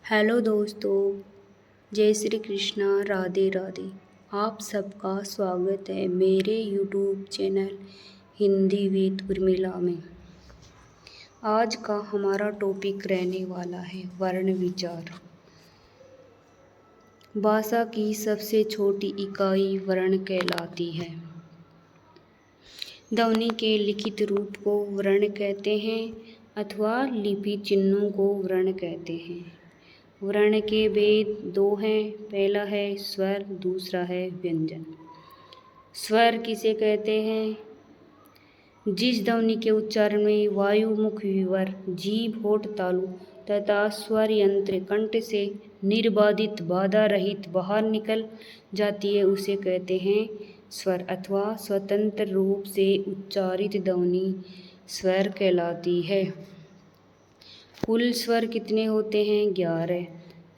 Hello दोस्तों, जय श्री कृष्णा, राधे राधे। आप सबका स्वागत है मेरे YouTube channel Hindi with Urmila में। आज का हमारा टॉपिक रहने वाला है वर्ण विचार। भाषा की सबसे छोटी इकाई वर्ण कहलाती है। ध्वनि के लिखित रूप को वर्ण कहते हैं अथवा लिपि चिन्हों को वर्ण कहते हैं। वर्ण के भेद दो हैं, पहला है स्वर, दूसरा है व्यंजन। स्वर किसे कहते हैं? जिस ध्वनि के उच्चारण में वायु, मुख विवर, जीभ, होठ, तालु तथा स्वर यंत्र कंठ से निर्बाधित, बाधा रहित बाहर निकल जाती है उसे कहते हैं स्वर अथवा स्वतंत्र रूप से उच्चारित ध्वनि स्वर कहलाती है। कुल स्वर कितने होते हैं? 11।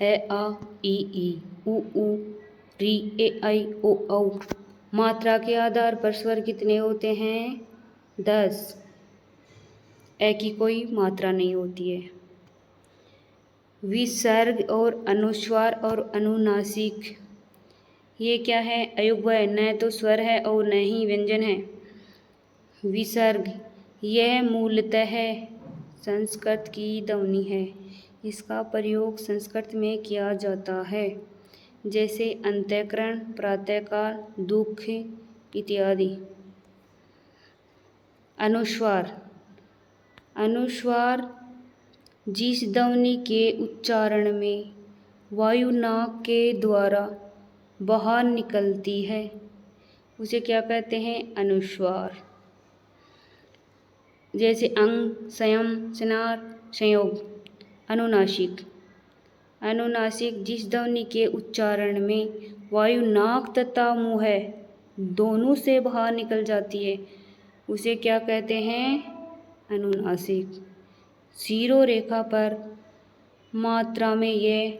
ए आ ई ई उ ऊ री ए आई ओ औ। मात्रा के आधार पर स्वर कितने होते हैं? 10। ए की कोई मात्रा नहीं होती है। विसर्ग और अनुस्वार और अनुनासिक ये क्या है? अयुग्म, न तो स्वर है और न ही व्यंजन है। विसर्ग यह मूलतः संस्कृत की ध्वनि है। इसका प्रयोग संस्कृत में किया जाता है, जैसे अंतःकरण, प्रातःकाल, दुख इत्यादि। अनुस्वार अनुस्वार जिस ध्वनि के उच्चारण में वायु नाक के द्वारा बाहर निकलती है उसे क्या कहते हैं? अनुस्वार। जैसे अंग, संयम, स्नार, संयोग। अनुनासिक अनुनासिक जिस ध्वनि के उच्चारण में वायु नाक तथा मुंह दोनों से बाहर निकल जाती है उसे क्या कहते हैं? अनुनासिक। शिरो रेखा पर मात्रा में यह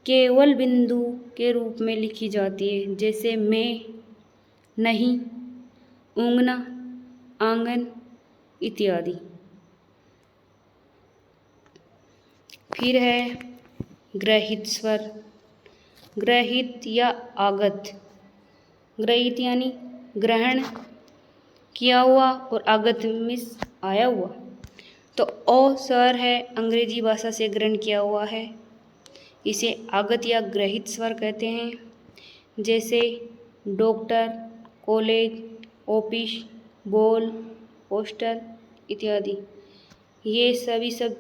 केवल बिंदु के रूप में लिखी जाती है, जैसे मैं, नहीं, ऊँगना, आंगन इत्यादि। फिर है ग्रहित स्वर। ग्रहित या आगत। ग्रहित यानी ग्रहण किया हुआ और आगत मीन्स आया हुआ। तो ओ स्वर है, अंग्रेजी भाषा से ग्रहण किया हुआ है, इसे आगत या ग्रहित स्वर कहते हैं। जैसे doctor, college, office, ball, poster इत्यादि। ये सभी सब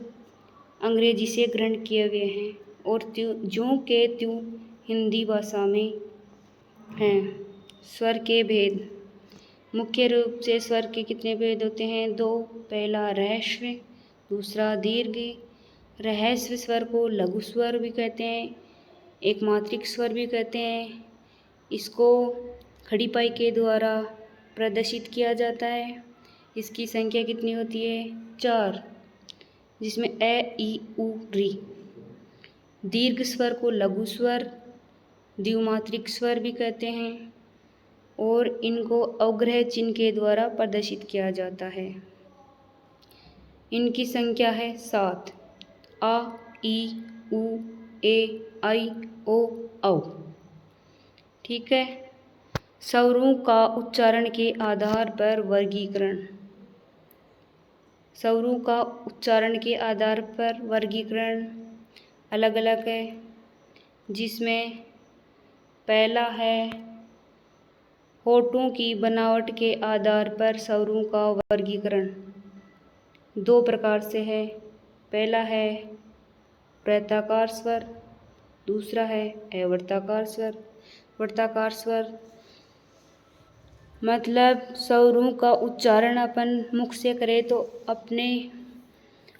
अंग्रेजी से ग्रहण किए गए हैं और ज्यों के त्यों हिंदी भाषा में हैं। स्वर के भेद। मुख्य रूप से स्वर के कितने भेद होते हैं? 2। पहला ह्रस्व, दूसरा दीर्घ। ह्रस्व स्वर को लघु स्वर भी कहते हैं, एक मात्रिक स्वर भी कहते हैं। इसको खड़ी पाई के द्वारा प्रदर्शित किया जाता है। इसकी संख्या कितनी होती है? 4, जिसमें ए ई उ री। दीर्घ स्वर को लघु स्वर, द्विमात्रिक स्वर भी कहते हैं और इनको अवग्रह चिन्ह के द्वारा प्रदर्शित किया जाता है। इनकी संख्या है 7। आ ई उ ए आई ओ औ। ठीक है। स्वरों का उच्चारण के आधार पर वर्गीकरण। स्वरों का उच्चारण के आधार पर वर्गीकरण अलग अलग है, जिसमें पहला है होठों की बनावट के आधार पर स्वरों का वर्गीकरण। 2 प्रकार से है। पहला है वृत्ताकार स्वर, दूसरा है अवर्ताकार स्वर। वृत्ताकार स्वर मतलब स्वरों का उच्चारण अपन मुख से करें तो अपने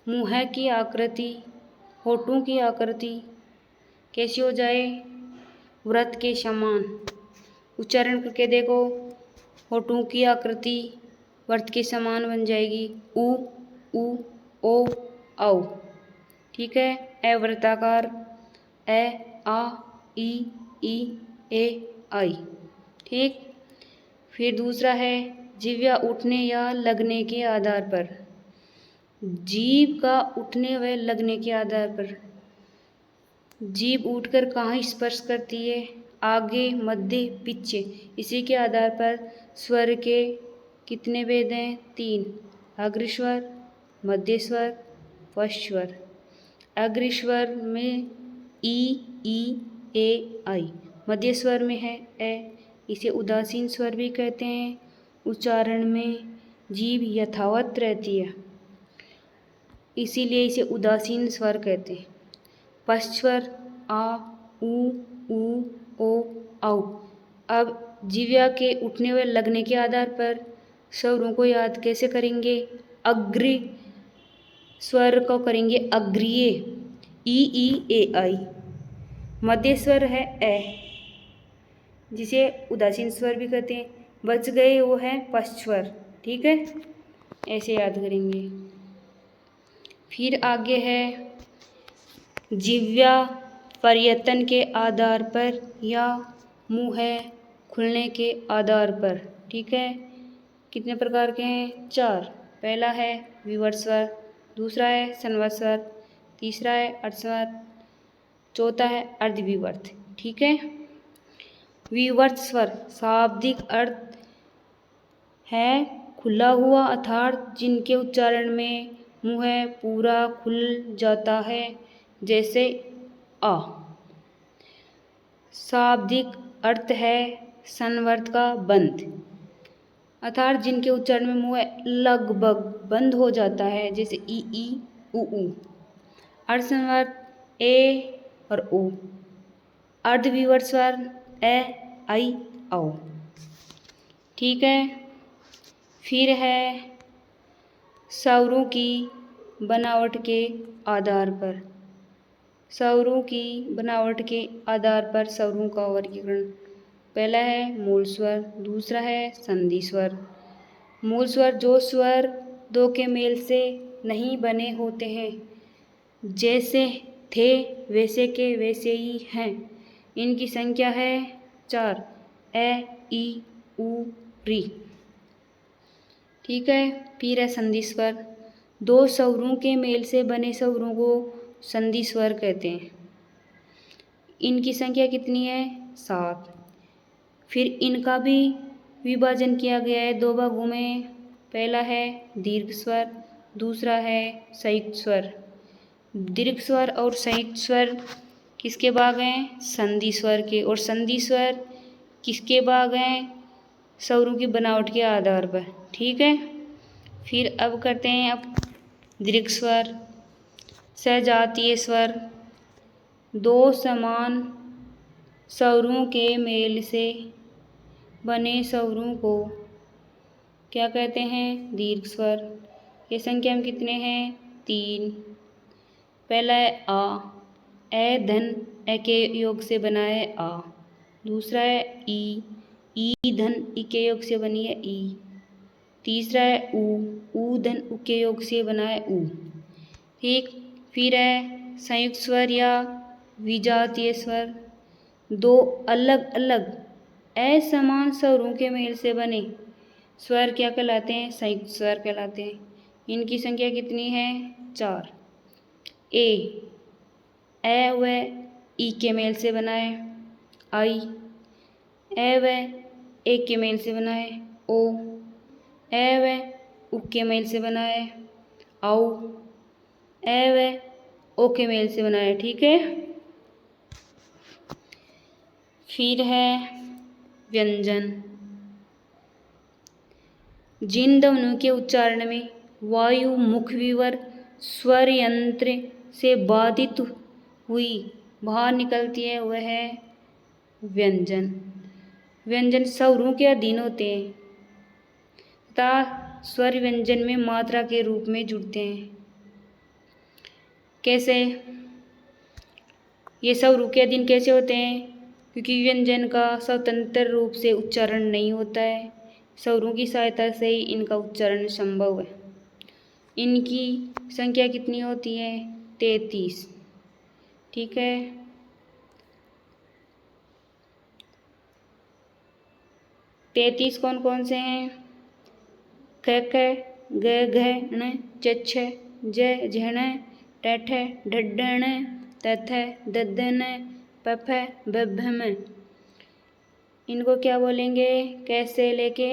मुंह की आकृति, होठों की आकृति कैसी हो जाए? वृत्त के समान। उच्चारण करके देखो, होठों की आकृति वृत्त के समान बन जाएगी। उ ओ औ। ठीक है। अवृत्ताकार ए आ ई ए आई। ठीक। फिर दूसरा है जिह्वा उठने या लगने के आधार पर। जीभ का उठने व लगने के आधार पर जीभ उठकर कहाँ स्पर्श करती है? आगे, मध्य, पीछे। इसी के आधार पर स्वर के कितने भेद हैं? 3। अग्रस्वर, मध्य स्वर, पश्च स्वर। अग्रस्वर में ई, ए, आई। मध्य स्वर में है ए। इसे उदासीन स्वर भी कहते हैं। उच्चारण में जीभ यथावत रहती है, इसीलिए इसे उदासीन स्वर कहते हैं। पश्च स्वर आ, उ, ओ, औ। अब जिह्वा के उठने व लगने के आधार पर स्वरों को याद कैसे करेंगे? अग्र स्वर को करेंगे अग्रिय, ई, ए, आई। मध्य स्वर है ए, जिसे उदासीन स्वर भी कहते हैं। बच गए वो है पश्च स्वर। ठीक है, ऐसे याद करेंगे। फिर आगे है जिह्वा पर्यतन के आधार पर या मुँह खुलने के आधार पर। ठीक है, कितने प्रकार के हैं? 4। पहला है विवर्त स्वर, दूसरा है संवर्त स्वर, तीसरा है अर्धस्वर, चौथा है अर्धविवर्त। ठीक है, विवर्त स्वर शाब्दिक अर्थ है खुला हुआ, अर्थात जिनके उच्चारण में मुँह पूरा खुल जाता है, जैसे आ। शाब्दिक अर्थ है संवर्त का बंद, अर्थात जिनके उच्चारण में मुँह लगभग बंद हो जाता है, जैसे ई, उ। अर्धसंवर्त ए और ओ। अर्धविवर्त स्वर ए, आई, औ। ठीक है, फिर है स्वरों की बनावट के आधार पर। स्वरों की बनावट के आधार पर स्वरों का वर्गीकरण। पहला है मूल स्वर, दूसरा है संधि स्वर। मूल स्वर जो स्वर दो के मेल से नहीं बने होते हैं, जैसे थे वैसे के वैसे ही हैं। इनकी संख्या है 4, ए, ई, उ, री। ठीक है, फिर है संधि स्वर। दो स्वरों के मेल से बने स्वरों को संधि स्वर कहते हैं। इनकी संख्या कितनी है? 7। फिर इनका भी विभाजन किया गया है 2 भागों में। पहला है दीर्घ स्वर, दूसरा है संयुक्त स्वर। दीर्घ स्वर और संयुक्त स्वर किसके भाग हैं? संधि स्वर के। और संधि स्वर किसके भाग हैं? स्वरों की बनावट के आधार पर। ठीक है, फिर अब करते हैं दीर्घ स्वर। सजातीय स्वर दो समान स्वरों के मेल से बने स्वरों को क्या कहते हैं? दीर्घ स्वर। ये संख्या में कितने हैं? 3। पहला है आ, ए धन ए के योग से बना है आ। दूसरा है ई धन ई के योग से बनी है ई। तीसरा है उ धन उ के योग से बना है उ। ठीक, फिर है संयुक्त स्वर या विजातीय स्वर। दो अलग अलग असमान स्वरों के मेल से बने स्वर क्या कहलाते हैं? संयुक्त स्वर कहलाते हैं। इनकी संख्या कितनी है? 4। ए व ई के मेल से बना है आई। ए व ए के मेल से बना है ओ। ए व उ के मेल से बना है औ। ए व ओ के मेल से बना है। ठीक है, फिर है व्यंजन। जिन ध्वनियों के उच्चारण में वायु मुख विवर स्वर यंत्र से बाधित हुई बाहर निकलती है, वह है व्यंजन। व्यंजन स्वरों के अधीन होते हैं तथा स्वर व्यंजन में मात्रा के रूप में जुड़ते हैं। कैसे? ये स्वरों के अधीन कैसे होते हैं? क्योंकि व्यंजन का स्वतंत्र रूप से उच्चारण नहीं होता है, स्वरों की सहायता से ही इनका उच्चारण संभव है। इनकी संख्या कितनी होती है? 33। ठीक है, तैंतीस कौन कौन से हैं? क, ग, घ, ण, च, छ, ज, झ, ण, ट, ठ, ढ, ढ, ण, तथ, ददन, पफ, बभम। इनको क्या बोलेंगे? कैसे लेके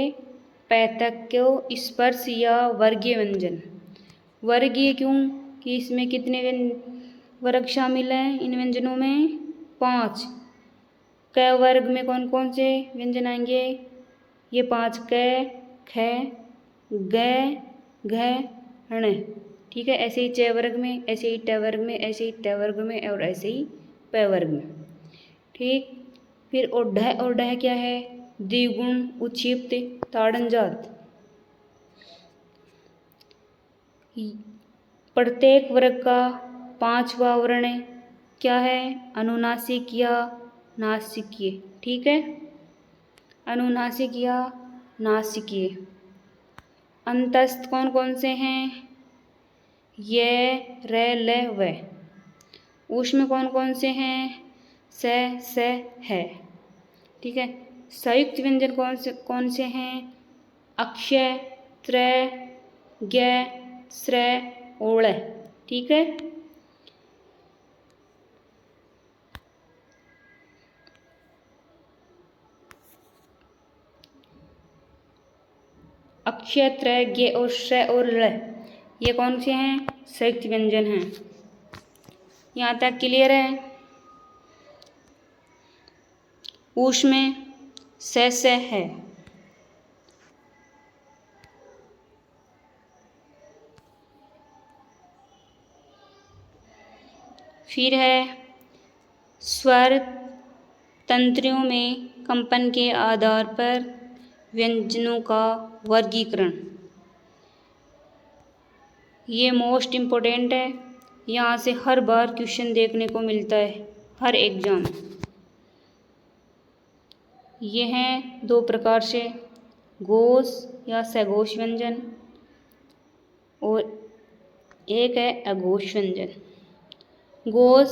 पै तक को स्पर्श या वर्गीय व्यंजन। वर्गीय क्यों? कि इसमें कितने वर्ग शामिल हैं इन व्यंजनों में? 5। क वर्ग में कौन कौन से व्यंजन आएंगे? ये 5 क, ख, ग, घ, ण। ठीक है, ऐसे ही च वर्ग में, ऐसे ही ट वर्ग में, ऐसे ही ट वर्ग में और ऐसे ही प वर्ग में। ठीक, फिर और ढह क्या है? द्विगुण, उक्षिप्त, ताड़न जात। प्रत्येक वर्ग का 5वां वर्ण क्या है? अनुनासिक या नासिकीय। ठीक है, अनुनासिक या नासिकीय। अंतस्थ कौन कौन से हैं? य, र, ल, व। ऊष्म कौन कौन से हैं? स, है। ठीक है, संयुक्त व्यंजन कौन से हैं? अक्षय, त्र, ज्ञ, स्र, ओळ। ठीक है, अक्षय, त्र, ज्ञ और श्र और ळ ये कौन से हैं? संयुक्त व्यंजन हैं। यहाँ तक क्लियर है? ऊष्म में स है। फिर है स्वर तंत्रियों में कंपन के आधार पर व्यंजनों का वर्गीकरण। ये मोस्ट इम्पोर्टेंट है, यहाँ से हर बार क्वेश्चन देखने को मिलता है हर एग्जाम। ये हैं 2 प्रकार से, घोष या सघोष व्यंजन और एक है अघोष व्यंजन। घोष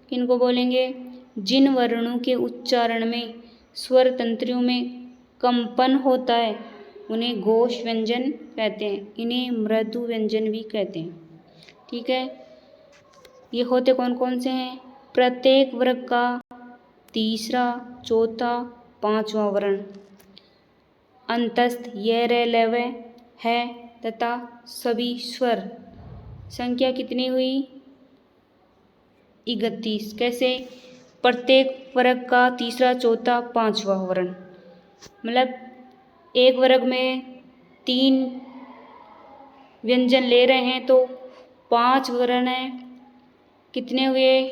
किनको बोलेंगे? जिन वर्णों के उच्चारण में स्वर तंत्रियों में कंपन होता है उन्हें घोष व्यंजन कहते हैं। इन्हें मृदु व्यंजन भी कहते हैं। ठीक है, ये होते कौन कौन से हैं? प्रत्येक वर्ग का तीसरा, चौथा, 5वां वर्ण। अंतस्थ य, र, ल, व है तथा सभी स्वर। संख्या कितनी हुई? 31। कैसे? प्रत्येक वर्ग का तीसरा, चौथा, 5वां वर्ण। मतलब एक वर्ग में 3 व्यंजन ले रहे हैं तो 5 वर्ण हैं। कितने हुए?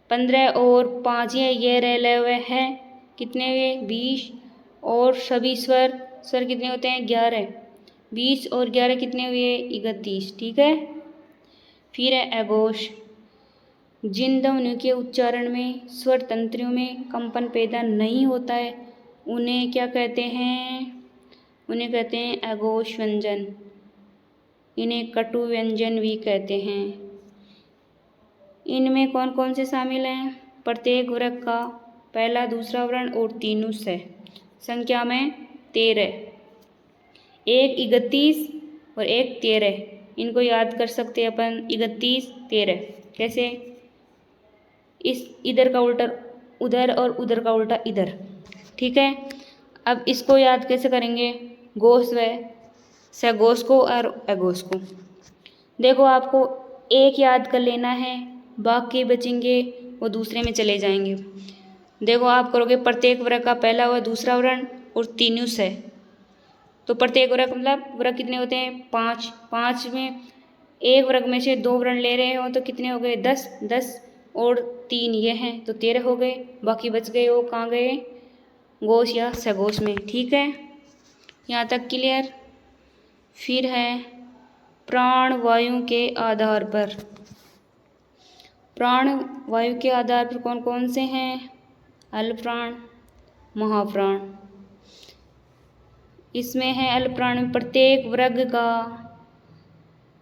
15 और 5 ये र, ल, व है कितने हुए? 20 और सभी स्वर कितने होते हैं? 11। 20 और 11 कितने हुए? 31। ठीक है, फिर है अघोष। जिन ध्वनियों के उच्चारण में स्वर तंत्रियों में कंपन पैदा नहीं होता है उन्हें क्या कहते हैं? उन्हें कहते हैं अघोष व्यंजन। इन्हें कटु व्यंजन भी कहते हैं। इनमें कौन कौन से शामिल हैं? प्रत्येक वर्ग का पहला, दूसरा वर्ण और तीनों से। संख्या में 13। एक 31 और एक 13। इनको याद कर सकते हैं अपन 31, 13। कैसे? इस इधर का उल्टा उधर और उधर का उल्टा इधर। ठीक है, अब इसको याद कैसे करेंगे? घोष व सघोष को और अघोष को। देखो, आपको एक याद कर लेना है, बाकी बचेंगे वो दूसरे में चले जाएंगे। देखो, आप करोगे प्रत्येक वर्ग का पहला व दूसरा वर्ण और तीनों से। तो प्रत्येक वर्ग मतलब वर्ग कितने होते हैं? 5। 5 में एक वर्ग में से 2 वर्ण ले रहे हो तो कितने हो गए? 10। 10 और 3 ये हैं तो 13 हो गए। बाकी बच गए वो कहाँ गए? घोष या सघोष में। ठीक है, यहाँ तक क्लियर? फिर है प्राण वायु के आधार पर। प्राण वायु के आधार पर कौन कौन से हैं? अल्प प्राण, महाप्राण। इसमें है अल्प प्राण में प्रत्येक वर्ग का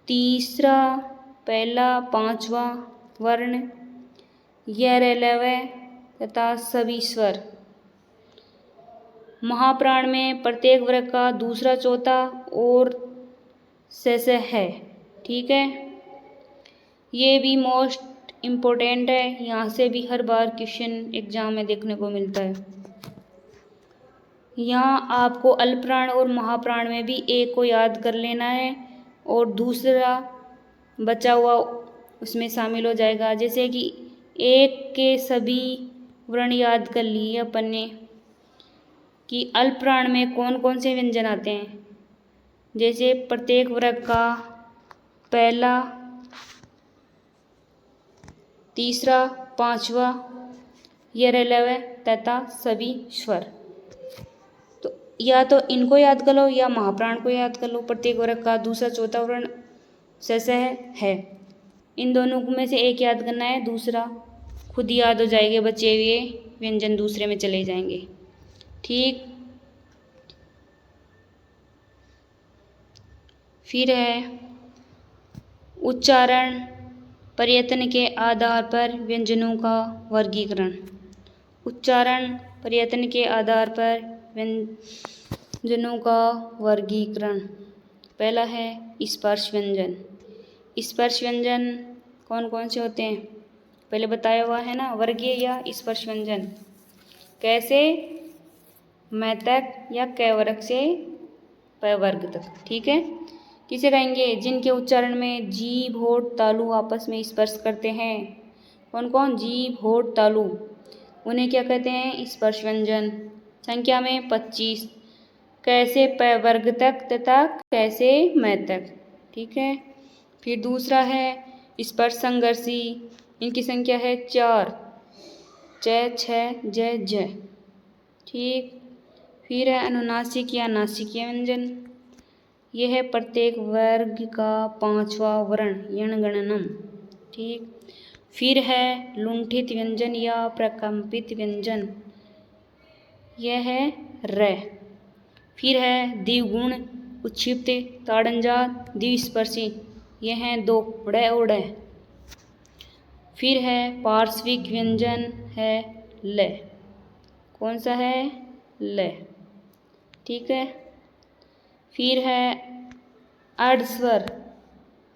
तीसरा, पहला, 5वां वर्ण, य, र, ल, व तथा सभी स्वर। महाप्राण में प्रत्येक वर्ग का दूसरा, चौथा और से है। ठीक है, ये भी मोस्ट इम्पोर्टेंट है, यहाँ से भी हर बार क्वेश्चन एग्जाम में देखने को मिलता है। यहाँ आपको अल्पप्राण और महाप्राण में भी एक को याद कर लेना है और दूसरा बचा हुआ उसमें शामिल हो जाएगा। जैसे कि एक के सभी वर्ण याद कर लिए अपन ने कि अल्पप्राण में कौन कौन से व्यंजन आते हैं। जैसे प्रत्येक वर्ग का पहला, तीसरा, पांचवा, ये रेलवे तथा सभी स्वर। तो या तो इनको याद कर लो या महाप्राण को याद कर लो। प्रत्येक वर्ग का दूसरा चौथा वर्ण से है। इन दोनों में से एक याद करना है, दूसरा खुद याद हो जाएंगे, बचे हुए व्यंजन दूसरे में चले जाएंगे। ठीक, फिर है उच्चारण प्रयत्न के आधार पर व्यंजनों का वर्गीकरण। उच्चारण प्रयत्न के आधार पर व्यंजनों का वर्गीकरण। पहला है स्पर्श व्यंजन। स्पर्श व्यंजन कौन कौन से होते हैं पहले बताया हुआ है ना, वर्गीय या स्पर्श व्यंजन। कैसे, मैं तक या कै वर्ग से प वर्ग तक। ठीक है, किसे कहेंगे, जिनके उच्चारण में जीभ, होठ, तालु आपस में स्पर्श करते हैं। कौन कौन, जीभ, होठ, तालु, उन्हें क्या कहते हैं, स्पर्श व्यंजन। संख्या में 25, कैसे प वर्ग तक तथा कैसे मैं तक। ठीक है, फिर दूसरा है स्पर्श संघर्षी, इनकी संख्या है 4, च, छ, ज, ज। ठीक, फिर है अनुनासिक या नासिकीय व्यंजन। यह है प्रत्येक वर्ग का पांचवा वर्ण, यणगणनम। ठीक, फिर है लुंठित व्यंजन या प्रकंपित व्यंजन, यह है र। फिर है द्विगुण, उच्छिप्त, ताड़नजात, द्विस्पर्शी, यह हैं 2, ड़ और ड़। फिर है पार्श्विक व्यंजन है ल। कौन सा है, ल। ठीक है, फिर है अर्धस्वर।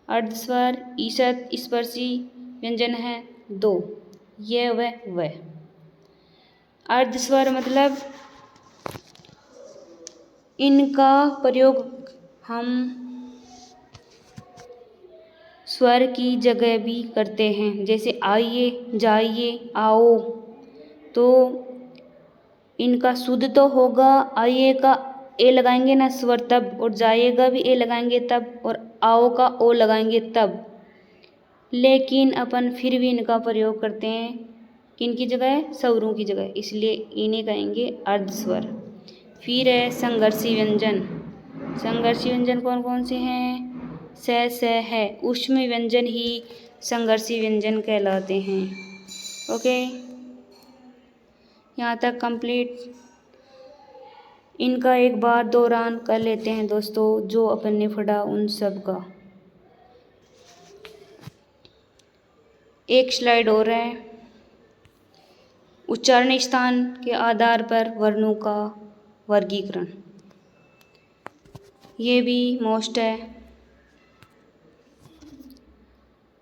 अर्धस्वर ईषत् स्पर्शी व्यंजन है 2, ये व। अर्धस्वर मतलब इनका प्रयोग हम स्वर की जगह भी करते हैं। जैसे आइए, जाइए, आओ, तो इनका शुद्ध तो होगा, आइए का ए लगाएंगे ना स्वर तब, और जाइएगा भी ए लगाएंगे तब, और आओ का ओ लगाएंगे तब। लेकिन अपन फिर भी इनका प्रयोग करते हैं किनकी जगह, स्वरों की जगह, इसलिए इन्हें कहेंगे अर्धस्वर। फिर है संघर्षी व्यंजन। संघर्षी व्यंजन कौन कौन से हैं, स है, ऊष्म व्यंजन ही संघर्षी व्यंजन कहलाते हैं। ओके, यहाँ तक कंप्लीट। इनका एक बार दौरान कर लेते हैं दोस्तों, जो अपन ने पढ़ा उन सब का। एक स्लाइड और है, उच्चारण स्थान के आधार पर वर्णों का वर्गीकरण। ये भी मोस्ट है।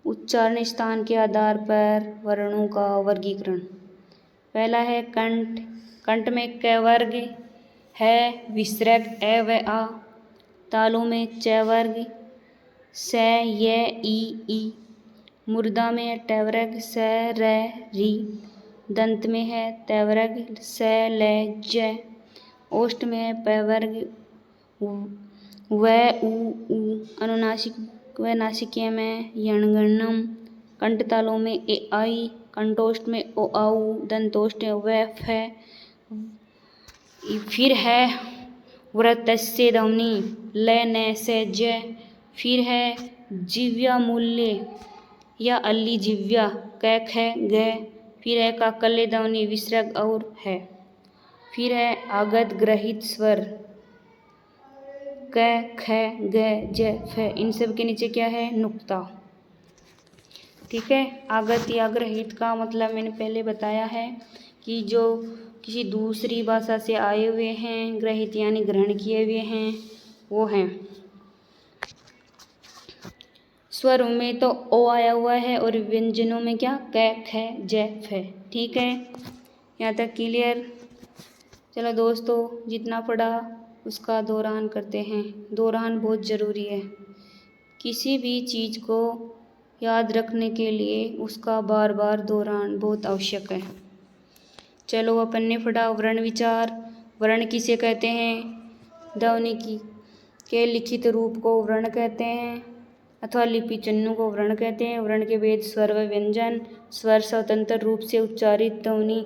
उच्चारण स्थान के आधार पर वर्णों का वर्गीकरण। पहला है कंठ। कंठ में क वर्ग है, विसर्ग ए व आ। तालु में च वर्ग, स, य, ई। मुर्दा में ट वर्ग, स, र, री। दंत में है त वर्ग, स, ल, ज। ओष्ठ में है प वर्ग, व, उ। अनुनासिक व नासिकीय में यणगणनम। कंठतालु में ए आई। कंठोष्ठ में ओ आउ। दंतोष्ठ में व, फ। फिर है वृत्तस्य ध्वनि, ल, न, स, ज। फिर है जिह्वा मूल्य या अल्ली जिह्वा, क, ख, ग। फिर है काकल्य ध्वनि, विसर्ग और है। फिर है आगत ग्रहित स्वर, क, ख, ग, ज, फ। इन सब के नीचे क्या है, नुक्ता। ठीक है, आगत या ग्रहित का मतलब मैंने पहले बताया है कि जो किसी दूसरी भाषा से आए हुए हैं, ग्रहित यानी ग्रहण किए हुए हैं, वो हैं। स्वरों में तो ओ आया हुआ है और व्यंजनों में क्या कै ख जै फ। ठीक है, यहाँ तक क्लियर। चलो दोस्तों, जितना पढ़ा उसका दोहरान करते हैं। दोहरान बहुत ज़रूरी है। किसी भी चीज़ को याद रखने के लिए उसका बार बार दोहरान बहुत आवश्यक है। चलो अपन ने पढ़ा वर्ण विचार। वर्ण किसे कहते हैं? ध्वनि के लिखित रूप को वर्ण कहते हैं अथवा लिपि चिन्हों को वर्ण कहते हैं। वर्ण के भेद स्वर व व्यंजन। स्वर स्वतंत्र रूप से उच्चारित ध्वनि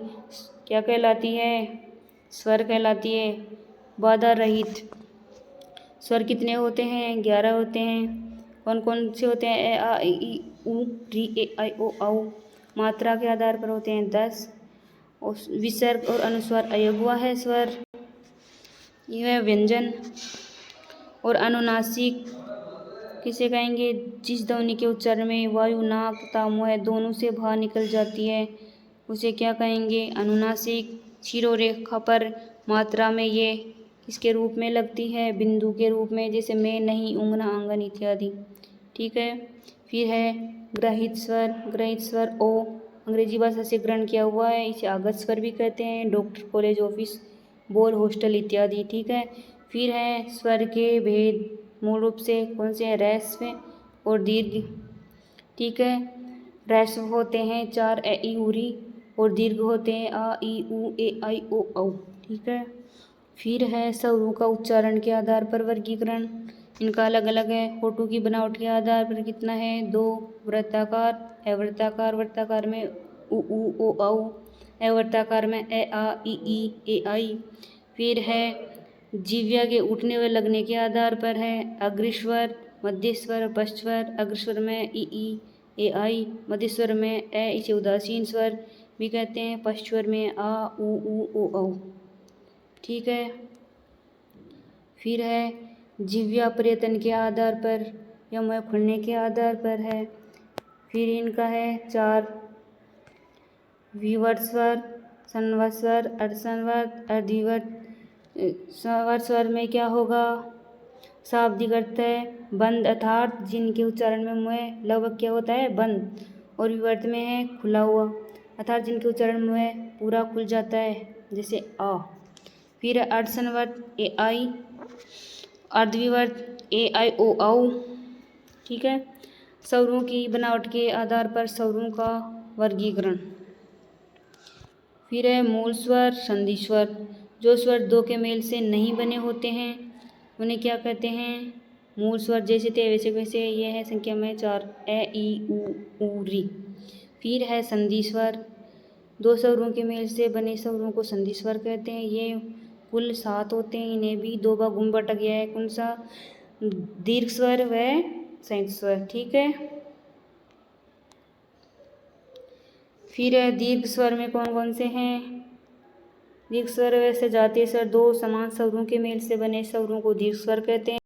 क्या कहलाती है? स्वर कहलाती है। बाधा रहित स्वर कितने होते हैं? 11 होते हैं। कौन कौन से होते हैं? ए आ ई उ री ए आई ओ औ। मात्रा के आधार पर होते हैं 10। और विसर्ग और अनुस्वार अयोग हुआ है स्वर। यह व्यंजन। और अनुनासिक किसे कहेंगे? जिस ध्वनि के उच्चारण में वायु नाक तथा मुंह दोनों से बाहर निकल जाती है उसे क्या कहेंगे? अनुनासिक। शिरोरेखा पर मात्रा में ये किसके रूप में लगती है? बिंदु के रूप में, जैसे मैं, नहीं, ऊँघना, आंगन इत्यादि। ठीक है। फिर है ग्रहित स्वर। ग्रहित स्वर ओ अंग्रेजी भाषा से ग्रहण किया हुआ है। इसे आगत स्वर भी कहते हैं। डॉक्टर, कॉलेज, ऑफिस, बोल, हॉस्टल इत्यादि। ठीक है। फिर है स्वर के भेद। मूल रूप से कौन से हैं? ह्रस्व और दीर्घ। ठीक है। ह्रस्व होते हैं 4 ए ई उ री और दीर्घ होते हैं आ ई उ ए आई ओ औ। ठीक है। फिर है स्वरों का उच्चारण के आधार पर वर्गीकरण। इनका अलग अलग है। होठों की बनावट के आधार पर कितना है? 2। वृत्ताकार, अवृत्ताकार। वृत्ताकार में उ ओ औ। अवृत्ताकार में ए आ ई ए आई। फिर है जिह्वा के उठने व लगने के आधार पर है अग्रस्वर, मध्यस्वर, पश्चस्वर। अग्रस्वर में ई ए आई। मध्यस्वर में ए, इसे उदासीन स्वर भी कहते हैं। पश्चस्वर में आ उ ओ औ। ठीक है। फिर है जिह्वा पर्यतन के आधार पर या मुंह खुलने के आधार पर है। फिर इनका है 4 विवर्त स्वर, संवर्त स्वर, अर्धसंवर्त, अर्धविवर्त। संवर्त स्वर में क्या होगा? शाब्दिक अर्थ है बंद अर्थात जिनके उच्चारण में मुंह लगभग क्या होता है? बंद। और विवर्त में है खुला हुआ अर्थात जिनके उच्चारण में मुंह पूरा खुल जाता है, जैसे आ। फिर अर्धसंवर्त ए आई। अर्धविवर्त ए आई ओ औ। ठीक है। स्वरों की बनावट के आधार पर स्वरों का वर्गीकरण। फिर है मूल स्वर, संधि स्वर। जो स्वर दो के मेल से नहीं बने होते हैं उन्हें क्या कहते हैं? मूल स्वर। जैसे थे वैसे वैसे। ये है संख्या में 4 ए ई उ री। फिर है संधि स्वर। 2 स्वरों के मेल से बने स्वरों को संधि स्वर कहते हैं। ये कुल 7 होते हैं। इन्हें भी 2 भागों में बांटा गया है। कौन सा? दीर्घ स्वर व संयुक्त स्वर। ठीक है। फिर दीर्घ स्वर में कौन कौन से हैं? दीर्घ स्वर वैसे जातीय स्वर। 2 समान स्वरों के मेल से बने स्वरों को दीर्घ स्वर कहते हैं।